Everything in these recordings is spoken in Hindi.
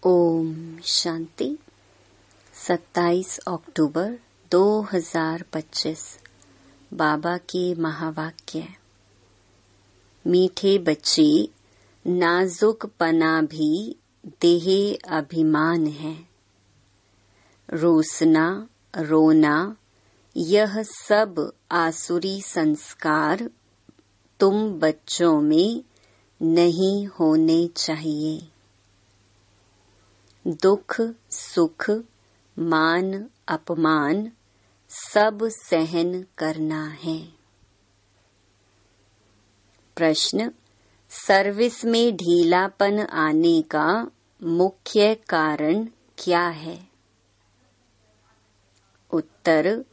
ओम शांति। 27 अक्टूबर 2025 बाबा के महावाक्य। मीठे बच्चे, नाजुक पना भी देह अभिमान है। रोसना, रोना, यह सब आसुरी संस्कार तुम बच्चों में नहीं होने चाहिए। दुख सुख, मान अपमान सब सहन करना है। प्रश्न: सर्विस में ढीलापन आने का मुख्य कारण क्या है? उत्तर: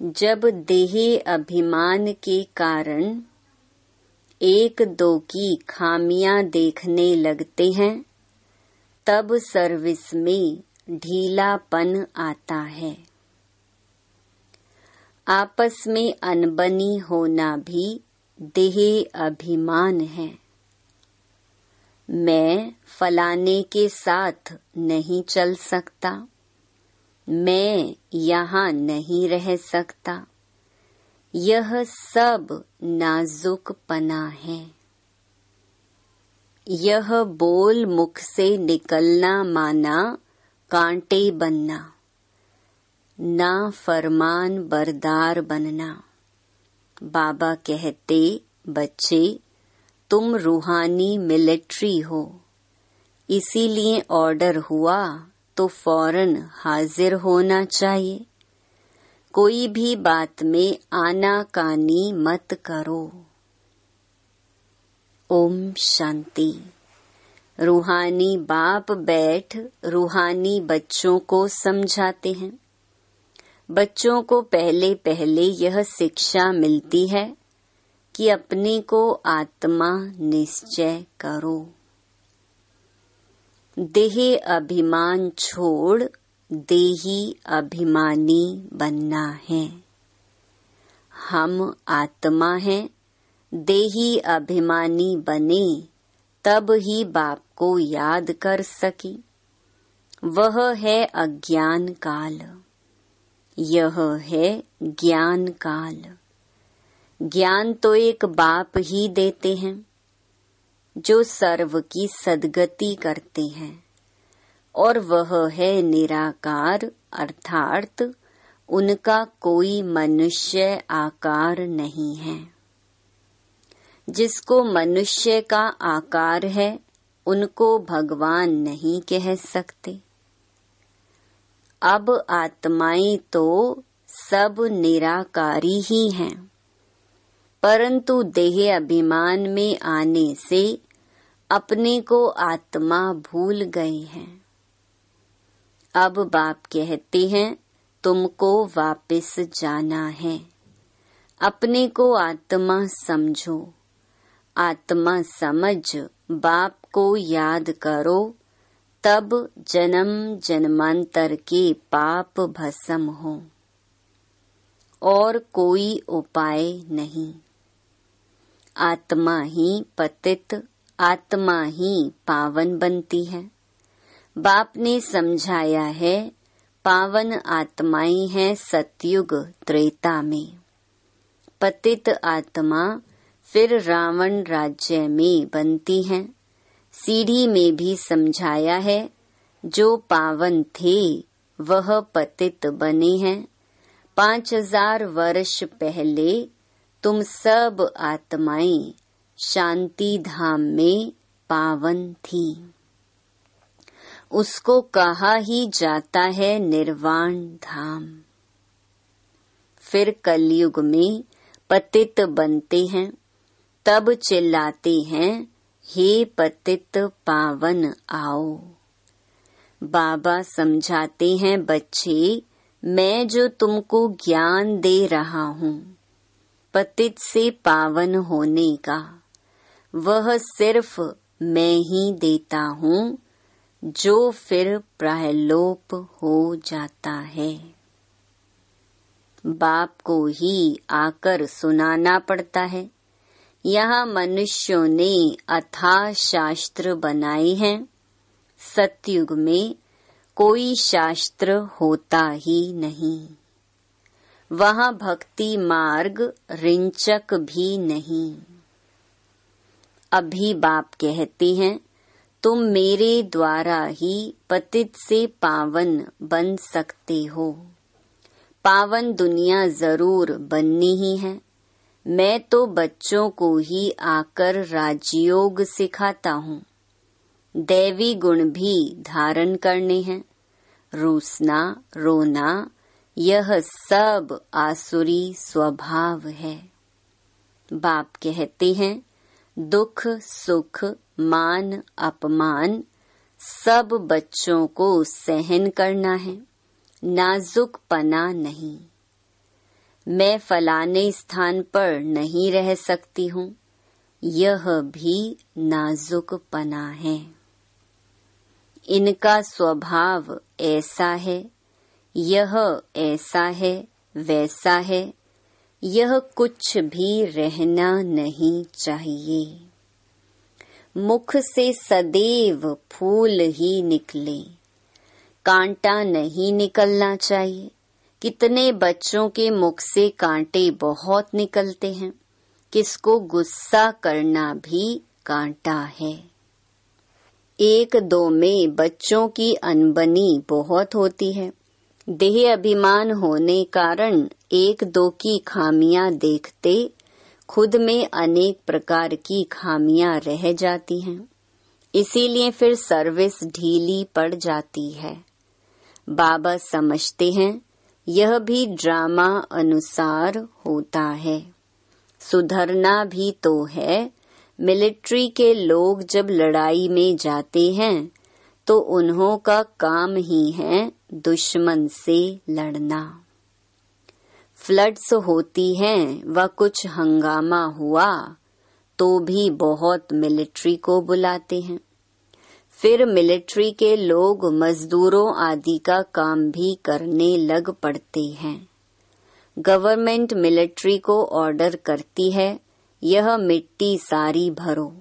जब देह अभिमान के कारण एक दो की खामियां देखने लगते हैं, तब सर्विस में ढीलापन आता है। आपस में अनबनी होना भी देह अभिमान है। मैं फलाने के साथ नहीं चल सकता, मैं यहाँ नहीं रह सकता, यह सब नाजुकपना है। यह बोल मुख से निकलना माना कांटे बनना, ना फरमान बरदार बनना। बाबा कहते, बच्चे तुम रूहानी मिलिट्री हो, इसीलिए ऑर्डर हुआ तो फौरन हाजिर होना चाहिए। कोई भी बात में आनाकानी मत करो। ओम शांति। रूहानी बाप बैठ रूहानी बच्चों को समझाते हैं। बच्चों को पहले पहले यह शिक्षा मिलती है कि अपने को आत्मा निश्चय करो। देह अभिमान छोड़ देही अभिमानी बनना है। हम आत्मा हैं, देही अभिमानी बने तब ही बाप को याद कर सके। वह है अज्ञान काल, यह है ज्ञान काल। ज्ञान तो एक बाप ही देते हैं जो सर्व की सद्गति करते हैं, और वह है निराकार, अर्थात उनका कोई मनुष्य आकार नहीं है। जिसको मनुष्य का आकार है उनको भगवान नहीं कह सकते। अब आत्माएं तो सब निराकारी ही हैं, परंतु देह अभिमान में आने से अपने को आत्मा भूल गए हैं। अब बाप कहते हैं, तुमको वापस जाना है। अपने को आत्मा समझो। आत्मा समझ बाप को याद करो, तब जन्म जन्मांतर के पाप भस्म हो। और कोई उपाय नहीं। आत्मा ही पतित, आत्मा ही पावन बनती है। बाप ने समझाया है, पावन आत्माएं हैं सतयुग त्रेता में। पतित आत्मा फिर रावण राज्य में बनती हैं। सीढ़ी में भी समझाया है, जो पावन थे वह पतित बने हैं। 5000 वर्ष पहले तुम सब आत्माएं शांति धाम में पावन थी। उसको कहा ही जाता है निर्वाण धाम। फिर कलयुग में पतित बनते हैं, तब चिल्लाते हैं, हे पतित पावन आओ। बाबा समझाते हैं, बच्चे मैं जो तुमको ज्ञान दे रहा हूँ पतित से पावन होने का, वह सिर्फ मैं ही देता हूँ, जो फिर प्रलोप हो जाता है। बाप को ही आकर सुनाना पड़ता है। यहाँ मनुष्यों ने अथाह शास्त्र बनाए हैं, सतयुग में कोई शास्त्र होता ही नहीं। वहाँ भक्ति मार्ग रिंचक भी नहीं। अभी बाप कहते हैं, तुम मेरे द्वारा ही पतित से पावन बन सकते हो। पावन दुनिया जरूर बननी ही है। मैं तो बच्चों को ही आकर राजयोग सिखाता हूँ। दैवी गुण भी धारण करने हैं। रूसना, रोना, यह सब आसुरी स्वभाव है। बाप कहते हैं, दुख सुख मान अपमान सब बच्चों को सहन करना है, नाजुक पना नहीं। मैं फलाने स्थान पर नहीं रह सकती हूँ, यह भी नाजुक पना है। इनका स्वभाव ऐसा है, यह ऐसा है, वैसा है, यह कुछ भी रहना नहीं चाहिए। मुख से सदैव फूल ही निकले, कांटा नहीं निकलना चाहिए। कितने बच्चों के मुख से कांटे बहुत निकलते हैं। किसको गुस्सा करना भी कांटा है। एक दो में बच्चों की अनबनी बहुत होती है। देह अभिमान होने कारण एक दो की खामियां देखते खुद में अनेक प्रकार की खामियां रह जाती हैं। इसीलिए फिर सर्विस ढीली पड़ जाती है। बाबा समझते हैं यह भी ड्रामा अनुसार होता है। सुधरना भी तो है। मिलिट्री के लोग जब लड़ाई में जाते हैं तो उन्हों का काम ही है दुश्मन से लड़ना। फ्लड्स होती हैं व कुछ हंगामा हुआ तो भी बहुत मिलिट्री को बुलाते हैं। फिर मिलिट्री के लोग मजदूरों आदि का काम भी करने लग पड़ते हैं। गवर्नमेंट मिलिट्री को ऑर्डर करती है, यह मिट्टी सारी भरो।